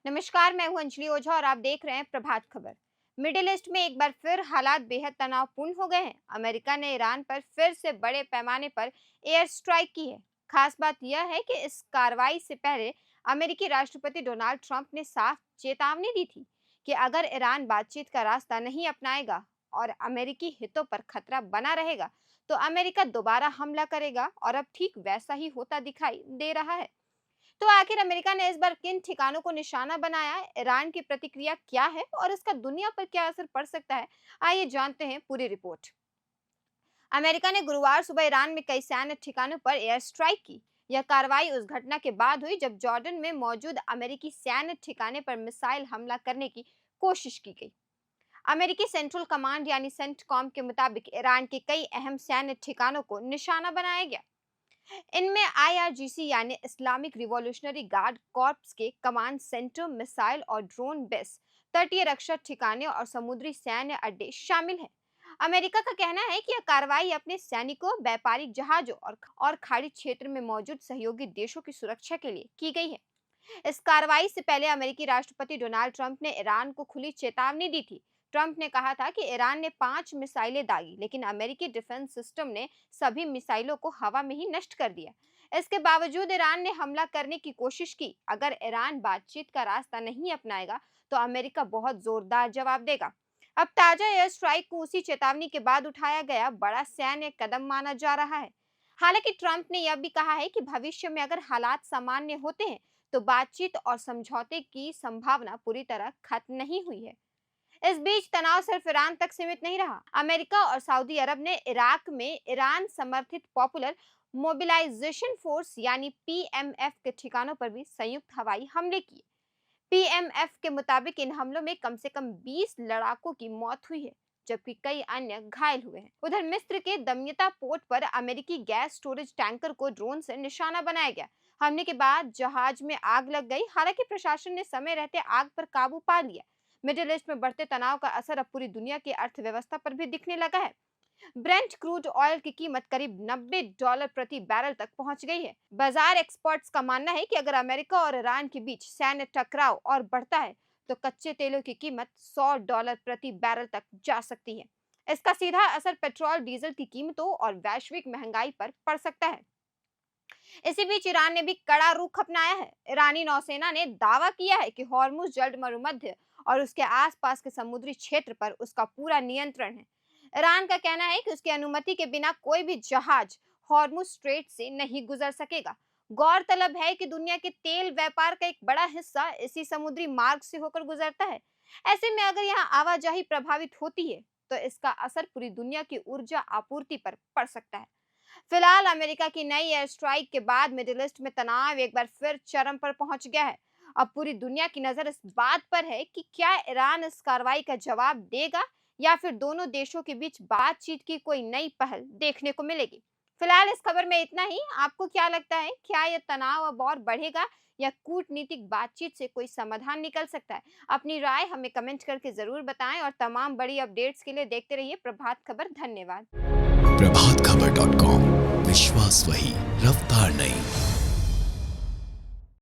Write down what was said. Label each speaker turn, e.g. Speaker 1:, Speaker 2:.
Speaker 1: नमस्कार, मैं हूं अंजलि ओझा और आप देख रहे हैं प्रभात खबर। मिडिल ईस्ट में एक बार फिर हालात बेहद तनावपूर्ण हो गए हैं। अमेरिका ने ईरान पर फिर से बड़े पैमाने पर एयर स्ट्राइक की है। खास बात यह है कि इस कार्रवाई से पहले अमेरिकी राष्ट्रपति डोनाल्ड ट्रंप ने साफ चेतावनी दी थी कि अगर ईरान बातचीत का रास्ता नहीं अपनाएगा और अमेरिकी हितों पर खतरा बना रहेगा तो अमेरिका दोबारा हमला करेगा, और अब ठीक वैसा ही होता दिखाई दे रहा है। तो आखिर अमेरिका ने इस बार किन ठिकानों को निशाना बनाया है, ईरान की प्रतिक्रिया क्या है और इसका दुनिया पर क्या असर पड़ सकता है? आइए जानते हैं पूरी रिपोर्ट। अमेरिका ने गुरुवार सुबह ईरान में कई सैन्य ठिकानों पर एयर स्ट्राइक की। यह कार्रवाई उस घटना के बाद हुई जब जॉर्डन में मौजूद अमेरिकी सैन्य ठिकाने पर मिसाइल हमला करने की कोशिश की गई। अमेरिकी सेंट्रल कमांड यानी सेंटकॉम के मुताबिक ईरान के कई अहम सैन्य ठिकानों को निशाना बनाया गया। इनमें आईआरजीसी यानी इस्लामिक रिवॉल्यूशनरी गार्ड कॉर्प्स के कमांड सेंटर, मिसाइल और ड्रोन बेस, तटीय रक्षा ठिकाने और समुद्री सैन्य अड्डे शामिल हैं। अमेरिका का कहना है कि यह कार्रवाई अपने सैनिकों, व्यापारिक जहाजों और खाड़ी क्षेत्र में मौजूद सहयोगी देशों की सुरक्षा के लिए की गई है। इस कार्रवाई से पहले अमेरिकी राष्ट्रपति डोनाल्ड ट्रंप ने ईरान को खुली चेतावनी दी थी। ट्रंप ने कहा था कि ईरान ने 5 मिसाइलें दागी, लेकिन अमेरिकी डिफेंस सिस्टम ने सभी मिसाइलों को हवा में ही नष्ट कर दिया। इसके बावजूद ईरान ने हमला करने की कोशिश की। अगर ईरान बातचीत का रास्ता नहीं अपनाएगा तो अमेरिका बहुत जोरदार जवाब देगा। अब ताजा एयर स्ट्राइक को उसी चेतावनी के बाद उठाया गया बड़ा सैन्य कदम माना जा रहा है। हालांकि ट्रंप ने यह भी कहा है कि भविष्य में अगर हालात सामान्य होते हैं तो बातचीत और समझौते की संभावना पूरी तरह खत्म नहीं हुई है। इस बीच तनाव सिर्फ ईरान तक सीमित नहीं रहा। अमेरिका और सऊदी अरब ने इराक में ईरान समर्थित पॉपुलर मोबिलाइजेशन फोर्स यानी पीएमएफ के ठिकानों पर भी संयुक्त हवाई हमले किए। पीएमएफ के मुताबिक इन हमलों में कम से कम 20 लड़ाकों की मौत हुई है, जबकि कई अन्य घायल हुए हैं। उधर मिस्र के दमियता पोर्ट पर अमेरिकी गैस स्टोरेज टैंकर को ड्रोन से निशाना बनाया गया। हमले के बाद जहाज में आग लग गई। हालांकि प्रशासन ने समय रहते आग पर काबू पा लिया। मिडिल ईस्ट में बढ़ते तनाव का असर अब पूरी दुनिया की अर्थव्यवस्था पर भी दिखने लगा है। ब्रेंट क्रूड ऑयल की कीमत करीब $90 प्रति बैरल तक पहुंच गई है। बाजार एक्सपर्ट्स का मानना है कि अगर अमेरिका और ईरान के बीच सैन्य टकराव और बढ़ता है तो कच्चे तेलों की कीमत $100 प्रति बैरल तक जा सकती है। इसका सीधा असर पेट्रोल, डीजल की कीमतों और वैश्विक महंगाई पर पड़ सकता है। इसी बीच ईरान ने भी कड़ा रुख अपनाया है। ईरानी नौसेना ने दावा किया है कि हॉर्मुज जल्द मरुमध्य और उसके आसपास के समुद्री क्षेत्र पर उसका पूरा नियंत्रण है। ईरान का कहना है कि उसकी अनुमति के बिना कोई भी जहाज हॉर्मुज स्ट्रेट से नहीं गुजर सकेगा। गौरतलब है कि दुनिया के तेल व्यापार का एक बड़ा हिस्सा इसी समुद्री मार्ग से होकर गुजरता है। ऐसे में अगर यहाँ आवाजाही प्रभावित होती है तो इसका असर पूरी दुनिया की ऊर्जा आपूर्ति पर पड़ सकता है। फिलहाल अमेरिका की नई एयर स्ट्राइक के बाद मिडिल ईस्ट में तनाव एक बार फिर चरम पर पहुंच गया है। अब पूरी दुनिया की नजर इस बात पर है कि क्या ईरान इस कार्रवाई का जवाब देगा या फिर दोनों देशों के बीच बातचीत की कोई नई पहल देखने को मिलेगी। फिलहाल इस खबर में इतना ही। आपको क्या लगता है, क्या यह तनाव अब और बढ़ेगा या कूटनीतिक बातचीत से कोई समाधान निकल सकता है? अपनी राय हमें कमेंट करके जरूर बताएं और तमाम बड़ी अपडेट्स के लिए देखते रहिए प्रभात खबर। धन्यवाद।
Speaker 2: प्रभात खबर .com, विश्वास वही, रफ्तार नहीं।